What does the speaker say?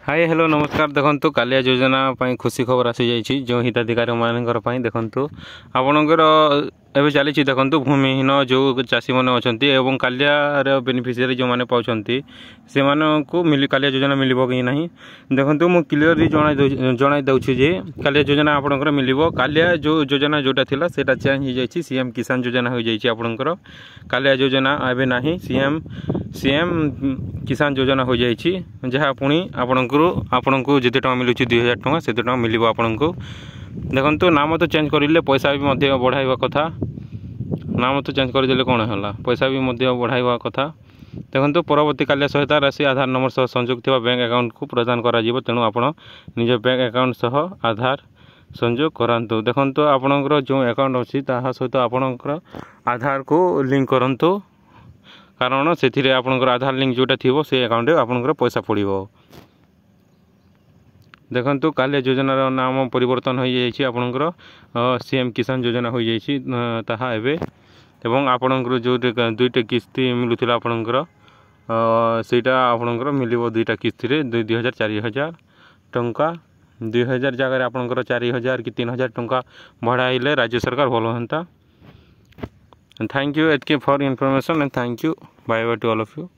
Hi hello नमस्कार देखंतु कालिया योजना पई खुशी खबर आसी जाइछि जो हिताधिकारी मानकर पई देखंतु आपनकर एबे चली देखंतु भूमिहीन जो चाषी मैंने अच्छा एवं कालियार बेनिफिशियरी जो मैंने पाँच से को कालिया योजना मिल कि ना देखो मुझे क्लीयरली जन दूसरी जे कालिया योजना आपंकर मिल कालिया जो योजना जोटा थिला सेटा चेंज हो जाइए सीएम किसान योजना हो जाइए आपंकर कालिया योजना एवं ना सीएम किसान योजना हो जाइए जहाँ पुणी आपण को जिते टका मिलूँ 2000 टका से टका मिल आपन को देखो नाम तो चेंज करें पैसा भी बढ़ावा कथा नाम तो चेंज करदे कौन है पैसा भी बढ़ावा कथा देखो परवर्ती कालिया सहायता राशि आधार नंबर सह संयुक्त थिबा बैंक अकाउंट को प्रदान करा जिवो तेणु आपण निज बैंक अकाउंट सह आधार संयोग करांतु देखो आपणकर जो अकाउंट अच्छी ताहा सहित आपणकर आधार को लिंक करंतु कारण से आपणकर आधार लिंक जोटा थिबो से अकाउंट आपणकर पैसा पड़िबो देखंतु कालिया योजनार नाम परिवर्तन हो जाइए आपणकर सीएम किसान योजना हो जाइए ताहा एबे एवं आपणकर जो दुईटा किस्ती मिलूला आपणकर सेटा आपणकर मिलिबो दुईटा किस्ती रे 2000 4000 टंका 2000 जगह आपणकर 4000 कि 3000 टंका बढ़ाइले राज्य सरकार भल हंता थैंक यू एटके for information and thank you bye bye to all of you.